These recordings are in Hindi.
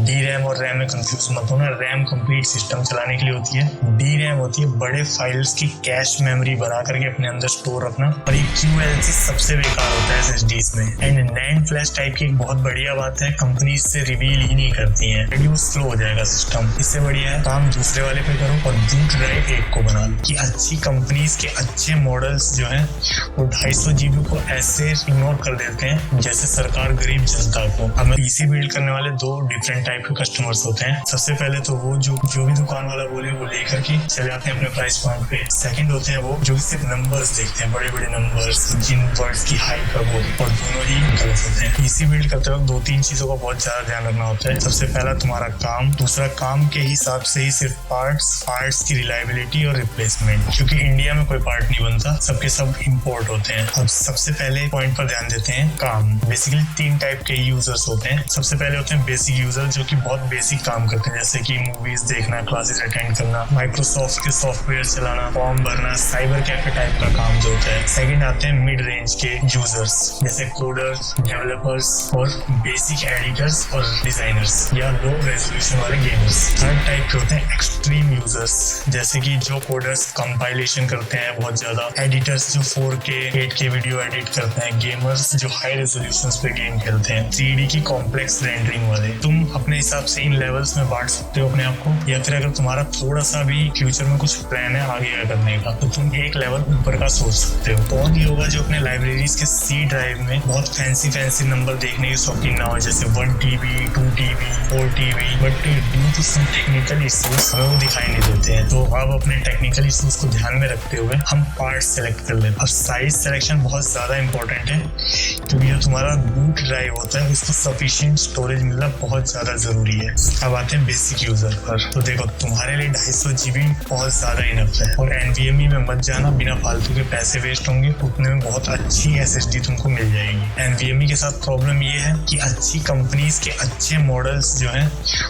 डी रैम और रैम में कंफ्यूज मत होना। रैम कंप्लीट सिस्टम चलाने के लिए होती है, डी रैम होती है बड़े फाइल्स की कैश मेमोरी बना करके अपने अंदर स्टोर रखना, और ये QLC सबसे बेकार होता है SSDs में। एंड नैंड फ्लैश टाइप की एक बहुत बढ़िया बात है, कंपनी इससे रिवील ही नहीं करती है, रिड्यूस स्लो हो जाएगा सिस्टम। इससे बढ़िया है काम दूसरे वाले पे करो और बूट ड्राइव एक को बना लो। कि अच्छी कंपनीज के अच्छे मॉडल्स जो है वो 250 GB को ऐसे इग्नोर कर देते हैं जैसे सरकार गरीब जनता को। हमें PC बिल्ड करने वाले दो डिफरेंट टाइप के कस्टमर्स होते हैं। सबसे पहले तो वो जो भी दुकान वाला बोले वो लेकर के चले जाते हैं अपने प्राइस पॉइंट पे। सेकंड होते हैं वो जो सिर्फ नंबर्स देखते हैं, बड़े बड़े नंबर्स जिन वर्ड्स की हाइप है वो, और दोनों ही गलत होते हैं। PC बिल्ड करते वक्त 2-3 चीजों का बहुत ज्यादा ध्यान रखना होता है। सबसे पहला तुम्हारा काम, दूसरा काम के हिसाब से ही सिर्फ पार्ट्स की रिलायबिलिटी और रिप्लेसमेंट, क्योंकि इंडिया में कोई पार्ट नहीं बनता, सबके सब इम्पोर्ट होते हैं। अब सबसे पहले पॉइंट पर ध्यान देते हैं काम। बेसिकली 3 टाइप के यूजर्स होते हैं। सबसे पहले होते हैं बेसिक यूजर जो कि बहुत बेसिक काम करते हैं, जैसे कि मूवीज देखना, क्लासेस अटेंड करना, माइक्रोसॉफ्ट के सॉफ्टवेयर चलाना, फॉर्म भरना, साइबर कैफे टाइप का काम जो होता है। सेकंड आते हैं मिड रेंज के यूजर्स जैसे कोडर्स, डेवलपर्स और बेसिक एडिटर्स और डिजाइनर्स या लो रेजोल्यूशन वाले गेमर्स। थर्ड टाइप के होते हैं एक्सट्रीम यूजर्स जैसे कि जो कोडर्स कंपाइलेशन करते हैं बहुत ज्यादा, एडिटर्स जो 4K 8K वीडियो एडिट करते हैं, गेमर्स जो हाई रेजोल्यूशंस पे गेम खेलते हैं, 3D की कॉम्प्लेक्स रेंडरिंग वाले। तुम अपने हिसाब से इन लेवल्स में बांट सकते हो अपने आप को, या फिर अगर तुम्हारा थोड़ा सा भी फ्यूचर में कुछ प्लान है आगे करने का तो तुम एक लेवल ऊपर का सोच सकते हो। कौन ही होगा जो अपने लाइब्रेरीज के C ड्राइव में बहुत फैंसी नंबर देखने के शौकीन ना हो, जैसे 1 TB 2 TB 4 TB, but due to some technical issues हमें वो दिखाई नहीं देते हैं। तो अब अपने टेक्निकल इश्यूज को ध्यान में रखते हुए हम पार्ट सेलेक्ट कर लेते हैं। अब साइज सिलेक्शन बहुत ज्यादा इंपॉर्टेंट है, क्योंकि जो तुम्हारा बूट ड्राइव होता है उसको सफिशिएंट स्टोरेज मिलना बहुत ज्यादा जरूरी है। अब आते हैं बेसिक यूजर पर। तो देखो तुम्हारे लिए 250 GB बहुत ज्यादा इनफ है, और NVMe में मत जाना, बिना फालतू के पैसे वेस्ट होंगे। उतने में बहुत अच्छी SSD तुमको मिल जाएगी। NVMe के साथ प्रॉब्लम ये है कि अच्छी कंपनीज के अच्छे मॉडल्स जो हैं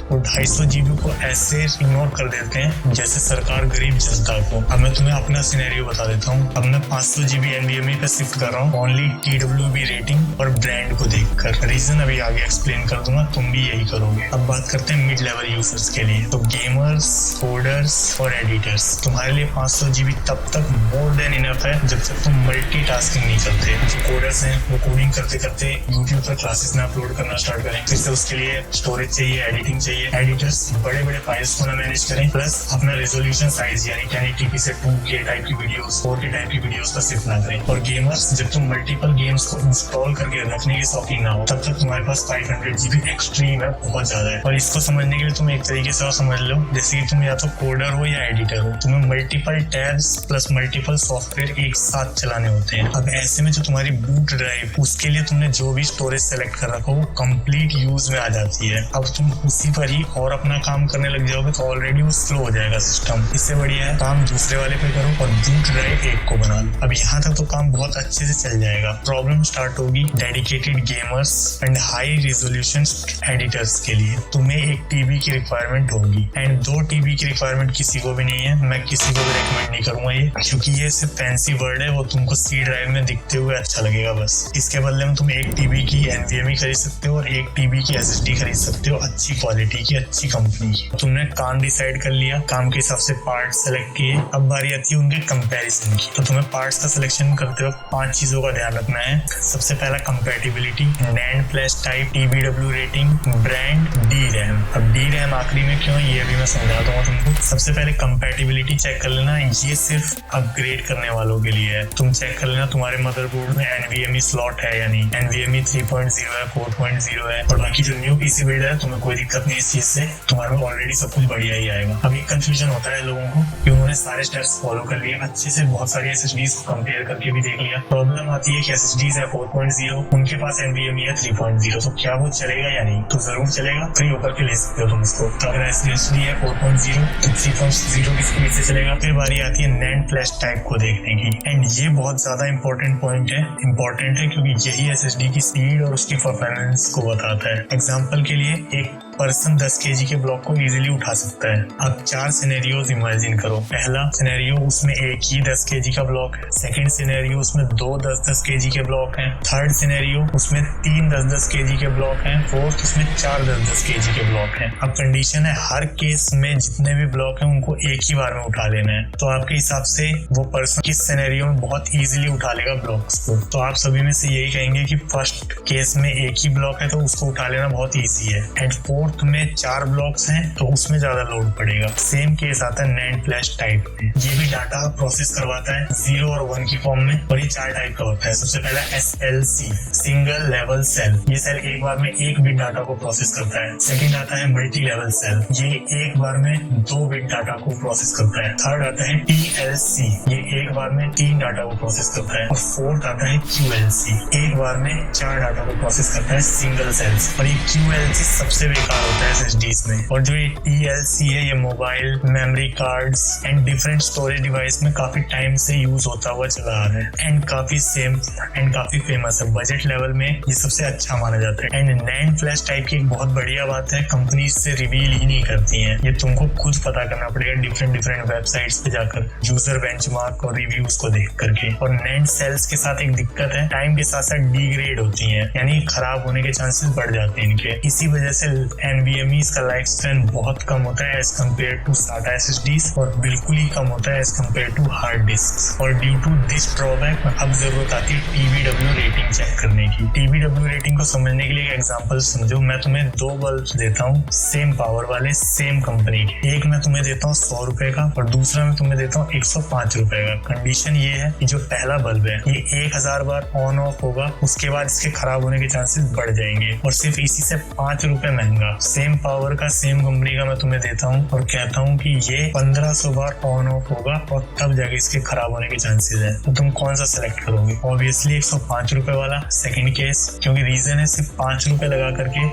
वो 250 GB को ऐसे इग्नोर कर देते हैं जैसे सरकार गरीब जनता को। अब मैं तुम्हें अपना सिनेरियो बता देता हूँ। अब मैं 500 GB NVMe पे शिफ्ट कर रहा हूँ ओनली TWB रेटिंग और ब्रांड को देखकर। रीजन अभी आगे एक्सप्लेन कर दूंगा, तुम भी यही करोगे। अब बात करते हैं मिड लेवल यूजर्स के लिए। तो गेमर्स, कोडर्स और एडिटर्स, तुम्हारे लिए 500 GB तब तक मोर देन इनफ है जब तक तुम मल्टीटास्किंग नहीं करते। जो कोडर्स हैं वो कोडिंग करते करते यूट्यूब पर क्लासेस में अपलोड करना स्टार्ट करें, फिर से उसके लिए स्टोरेज चाहिए, एडिटिंग चाहिए। एडिटर्स बड़े बड़े फाइल्स को ना मैनेज करें, प्लस अपना रेजोल्यूशन साइज यानी 1080p से 2K टाइप की वीडियोस, 4K टाइप की वीडियोस का शिफ्ट ना करें। और गेमर्स, जब तुम मल्टीपल गेम्स को इंस्टॉल करके रखने के शौकीन ना हो तब तक तुम्हारे पास 500 GB एक्सट्रीम है, बहुत ज्यादा है। और इसको समझने के लिए तुम एक तरीके से और समझ लो जैसे कि तुम या तो कोडर हो या एडिटर हो, तुम्हें multiple tabs plus multiple software एक साथ चलाने होते हैं। अब ऐसे में जो तुम्हारी बूट ड्राइव, उसके लिए तुमने जो भी स्टोरेज सेलेक्ट कर रखा हो वो कंप्लीट यूज में आ जाती है। अब तुम उसी पर ही और अपना काम करने लग जाओगे तो ऑलरेडी वो स्लो हो जाएगा सिस्टम। इससे बढ़िया है काम दूसरे वाले पे करो और बूट ड्राइव एक को बना लो। अब यहाँ तक तो काम बहुत अच्छे से चल जाएगा। प्रॉब्लम स्टार्ट होगी dedicated gamers and high resolution editors के लिए। तुम्हें 1 TB की रिक्वायरमेंट होगी, एंड 2 TB की रिक्वायरमेंट किसी को भी नहीं है। मैं किसी को भी रेकमेंड नहीं करूंगा ये, क्योंकि ये सिर्फ फैंसी वर्ड है, वो तुमको C ड्राइव में दिखते हुए अच्छा लगेगा बस। इसके बदले में तुम 1 TB की NVMe खरीद सकते हो और 1 TB की SSD खरीद सकते हो, अच्छी क्वालिटी की, अच्छी कंपनी की। तुमने काम डिसाइड कर लिया, काम के हिसाब से पार्ट सेलेक्ट किए। अब बारी आती है उनके कंपैरिजन की। तो तुम्हें पार्ट्स का सिलेक्शन करते वक्त 5 चीजों का ध्यान रखना है। सबसे पहला compatibility, NAND flash type, TBW rating, brand, D RAM. अब डी रैम आखिरी में क्यों, ये भी मैं समझा दूंगा तुमको। सबसे पहले कंपैटिबिलिटी चेक कर लेना, ये सिर्फ अपग्रेड करने वालों के लिए है। तुम चेक कर लेना तुम्हारे मदरबोर्ड में NVMe स्लॉट है या नहीं, NVMe 3.0 है, 4.0 है। और बाकी जो न्यू PC बिल्ड है तुम्हें कोई दिक्कत नहीं इस चीज से, तुम्हारे में ऑलरेडी सब कुछ बढ़िया ही आएगा। अभी कंफ्यूजन होता है लोगों को कि उन्होंने सारे स्टेप्स फॉलो कर लिए अच्छे से, बहुत सारी SSDs को कंपेयर करके भी देख लिया। प्रॉब्लम आती है कि SSDs है 4.0, उनके पास NVMe है 3.0, तो क्या वो चलेगा या नहीं? तो जरूर चलेगा, फ्री होकर के ले सकते हो तुम इसको। तो अगर SSD है 4.0 तो 3.0 की स्पीड से चलेगा। फिर बारी आती है नैंड फ्लैश टाइप को देखने की, एंड ये बहुत ज्यादा इंपॉर्टेंट पॉइंट है। इंपॉर्टेंट है क्योंकि यही SSD की स्पीड और उसकी परफॉर्मेंस को बताता है। एग्जाम्पल के लिए एक पर्सन 10 kg के ब्लॉक को इजीली उठा सकता है। अब 4 सिनेरियोज इमेजिन करो। पहला सिनेरियो, उसमें एक ही 10 kg का ब्लॉक है। सेकंड सिनेरियो, उसमें 2 10-10 kg के ब्लॉक हैं। थर्ड सिनेरियो, उसमें 3 10-10 kg के ब्लॉक हैं। फोर्थ, उसमें 4 10-10 kg के ब्लॉक हैं। अब कंडीशन है हर केस में जितने भी ब्लॉक हैं उनको एक ही बार में उठा लेना है। तो आपके हिसाब से वो पर्सन किस सिनेरियो में बहुत इजीली उठा लेगा ब्लॉक्स को? तो आप सभी में से यही कहेंगे कि फर्स्ट केस में एक ही ब्लॉक है तो उसको उठा लेना बहुत ईजी है। एंड फोर्थ में 4 ब्लॉक्स हैं तो उसमें ज्यादा लोड पड़ेगा। सेम केस आता है नैंड फ्लैश टाइप में। ये भी डाटा प्रोसेस करवाता है 0 और 1 की फॉर्म में, और ये 4 टाइप का होता है। सबसे पहला SLC, सिंगल लेवल सेल। ये सेल एक बार में 1 बिट डाटा को प्रोसेस करता है। सेकंड आता है मल्टी लेवल सेल, ये एक बार में 2 बिट डाटा को प्रोसेस करता है। थर्ड आता है TLC, ये एक बार में 3 डाटा को प्रोसेस करता है। और फोर्थ आता है QLC, एक बार में 4 डाटा को प्रोसेस करता है सिंगल सेल्स। और ये QLC सबसे बेकार होता है SSDs में। और जो ये TLC है ये mobile, memory cards and different storage device में काफी टाइम से यूज होता हुआ चला आ रहा है एंड काफी फेमस है। बजट लेवल में ये सबसे अच्छा माना जाता है। एंड नैंड फ्लैश टाइप की एक बहुत बढ़िया बात है, कंपनी इससे रिवील ही नहीं करती हैं। ये तुमको खुद पता करना पड़ेगा डिफरेंट वेबसाइट्स पे जाकर, यूजर बेंचमार्क और रिव्यूज को देख करके। और नैंड सेल्स के साथ एक दिक्कत है, टाइम के साथ साथ डिग्रेड होती हैं, यानी खराब होने के चांसेस बढ़ जाते हैं इनके। इसी वजह से NVMe का लाइफ स्पैन बहुत कम होता है as compare to SATA SSDs, और बिल्कुल ही कम होता है as compare to hard disk. और ड्यू टू दिस ड्रॉबैक अब जरूरत आती है TBW रेटिंग चेक करने की। TBW रेटिंग को समझने के लिए एक एग्जांपल समझो। मैं तुम्हें 2 बल्ब देता हूँ सेम पावर वाले, सेम कंपनी के। एक मैं तुम्हें देता हूँ 100 रुपए का और दूसरा मैं तुम्हें देता हूँ 105 रुपए का। कंडीशन ये है कि जो पहला बल्ब है ये 1000 बार ऑन ऑफ होगा, उसके बाद इसके खराब होने के चांसेस बढ़ जाएंगे। और सिर्फ इसी से 5 रुपए महंगा सेम पावर का, सेम कंपनी का मैं तुम्हें देता हूँ और कहता हूँ कि ये 1500 बार ऑन ऑफ होगा और तब जाके इसके खराब होने के चांसेस है। तो तुम कौन सा सेलेक्ट करोगे? ऑब्वियसली 105 रुपए वाला, सेकंड केस, क्योंकि रीजन है सिर्फ 5 रुपए लगा करके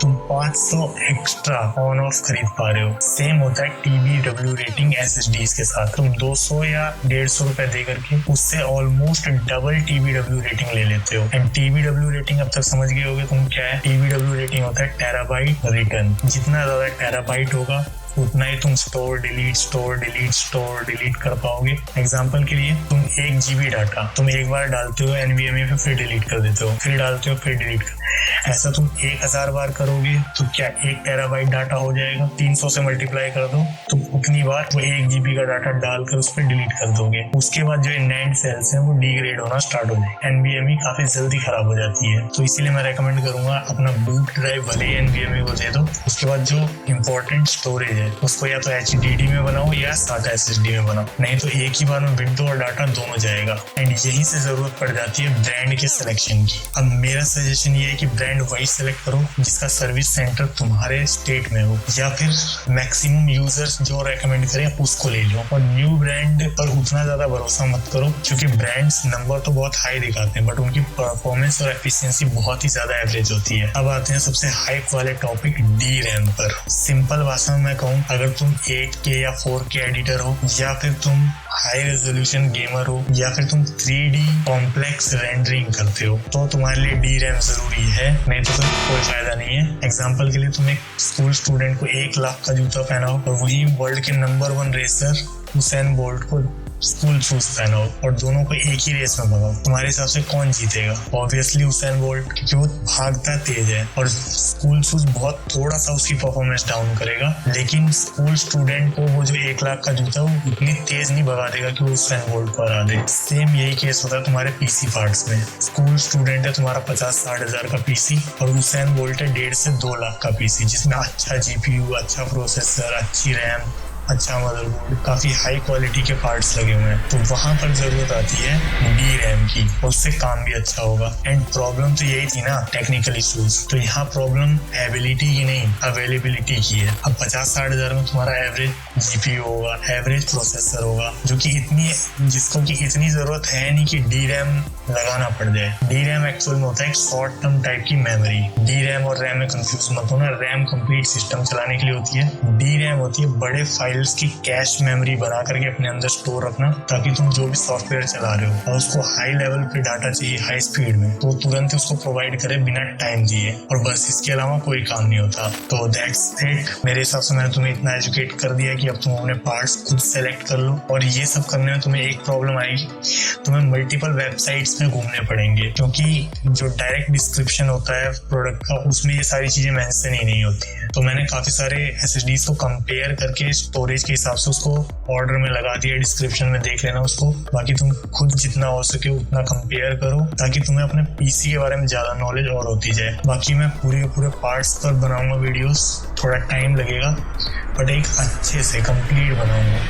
तुम 500 एक्स्ट्रा ऑन ऑफ खरीद पा रहे हो। सेम होता है TBW रेटिंग SSDs के साथ। तुम 200 या 150 रुपए दे करके उससे ऑलमोस्ट डबल TBW रेटिंग ले लेते हो। एंड TBW रेटिंग अब तक समझ गए होगे तुम क्या है। TBW रेटिंग होता है टेराबाइट रिटर्न। जितना ज्यादा टेराबाइट होगा उतना ही तुम स्टोर डिलीट कर पाओगे। एग्जाम्पल के लिए तुम 1 GB डाटा तुम एक बार डालते हो NVMe पे, फिर डिलीट कर देते हो, फिर डालते हो, फिर डिलीट कर। ऐसा तुम 1000 बार करोगे तो क्या 1 टेराबाइट डाटा हो जाएगा? 300 से मल्टीप्लाई कर दो तो उतनी बार वो 1 GB का डाटा डालकर उस पर डिलीट कर दोगे। उसके बाद जो नैंड सेल्स हैं वो डिग्रेड होना स्टार्ट हो जाए। NVMe काफी जल्दी खराब हो जाती है। तो इसीलिए मैं रेकमेंड करूंगा अपना बूट ड्राइव भले NVMe को दे दो, उसके बाद जो इम्पोर्टेंट स्टोरेज उसको या तो HDD में बनाओ या SATA SSD में बनाओ, नहीं तो एक ही बार में विंडो और डाटा दोनों जाएगा। एंड यही से जरूरत पड़ जाती है ब्रांड के सिलेक्शन की। अब मेरा सजेशन ये है कि ब्रांड वही सिलेक्ट करो जिसका सर्विस सेंटर तुम्हारे स्टेट में हो, या फिर मैक्सिमम यूजर्स जो रेकमेंड करें उसको ले लो। और न्यू ब्रांड पर उतना ज्यादा भरोसा मत करो, क्योंकि ब्रांड्स नंबर तो बहुत हाई दिखाते हैं बट उनकी परफॉर्मेंस और एफिशिएंसी बहुत ही ज्यादा एवरेज होती है। अब आते हैं सबसे हाइप वाले टॉपिक DRAM पर। सिंपल भाषा में मैं कहूँ, अगर तुम 8K या 4K एडिटर हो, या फिर तुम हाई रेजोल्यूशन गेमर हो, या फिर तुम 3D कॉम्प्लेक्स रेंडरिंग करते हो, तो तुम्हारे लिए DRAM जरूरी है, नहीं तो कोई फायदा नहीं है। एग्जांपल के लिए तुम एक स्कूल स्टूडेंट को 1 लाख का जूता पहनाओ और वही वर्ल्ड के नंबर 1 रेसर उसेन बोल्ट को स्कूल शूज पहनाओ और दोनों को एक ही रेस में भगाओ, तुम्हारे हिसाब से कौन जीतेगा? ऑब्वियसली उसेन बोल्ट, क्योंकि वो भागता तेज है और स्कूल शूज बहुत थोड़ा सा उसकी परफॉर्मेंस डाउन करेगा। लेकिन स्कूल स्टूडेंट को वो जो 1 लाख का जूता वो इतनी तेज नहीं भगा देगा कि वो उसेन बोल्ट पर आ दे। सेम यही केस होता है तुम्हारे PC पार्ट्स में। स्कूल स्टूडेंट है तुम्हारा 50-60 हजार का PC और उसेन बोल्ट है 1.5 से 2 लाख का PC, जिसमें अच्छा GPU, अच्छा प्रोसेसर, अच्छी रैम, अच्छा मदरबोर्ड, काफी हाई क्वालिटी के पार्ट्स लगे हुए हैं। तो वहां पर जरूरत आती है DRAM की, और उससे काम भी अच्छा होगा। एंड प्रॉब्लम तो यही थी ना, टेक्निकल इश्यूज। तो यहाँ प्रॉब्लम एबिलिटी की नहीं, अवेलेबिलिटी की है। अब 50-60 हजार में तुम्हारा एवरेज GPU होगा, एवरेज प्रोसेसर होगा, जो कि जिसको कि इतनी जरूरत है नहीं कि DRAM लगाना पड़ जाए। DRAM एक्चुअल में होता है एक शॉर्ट टर्म टाइप की मेमोरी। DRAM और RAM में कंफ्यूज मत होना। RAM कंप्लीट सिस्टम चलाने के लिए होती है, DRAM होती है बड़े फाइल फाइल्स की कैश मेमोरी बना करके अपने अंदर स्टोर रखना, ताकि तुम जो भी सॉफ्टवेयर चला रहे हो और उसको हाई लेवल पे डाटा चाहिए हाई स्पीड में, तो तुरंत ही उसको प्रोवाइड करे बिना टाइम दिए, और बस इसके अलावा कोई काम नहीं होता। तो दैट्स इट। मेरे हिसाब से मैंने तुम्हें इतना एजुकेट कर दिया कि अब तुम अपने पार्ट्स खुद सेलेक्ट कर लो। और ये सब करने में तुम्हें एक प्रॉब्लम आएगी, तुम्हें मल्टीपल वेबसाइट्स में घूमने पड़ेंगे, क्योंकि जो डायरेक्ट डिस्क्रिप्शन होता है प्रोडक्ट का उसमें ये सारी चीजें मेंशन ही नहीं होती है। तो मैंने काफी सारे SSDs को कंपेयर करके स्टोरेज के हिसाब से उसको ऑर्डर में लगा दिया, डिस्क्रिप्शन में देख लेना उसको। बाकी तुम खुद जितना हो सके उतना कंपेयर करो, ताकि तुम्हें अपने PC के बारे में ज्यादा नॉलेज और होती जाए। बाकी मैं पूरे पार्ट्स पर बनाऊंगा वीडियोस, थोड़ा टाइम लगेगा बट एक अच्छे से कंप्लीट बनाऊंगा।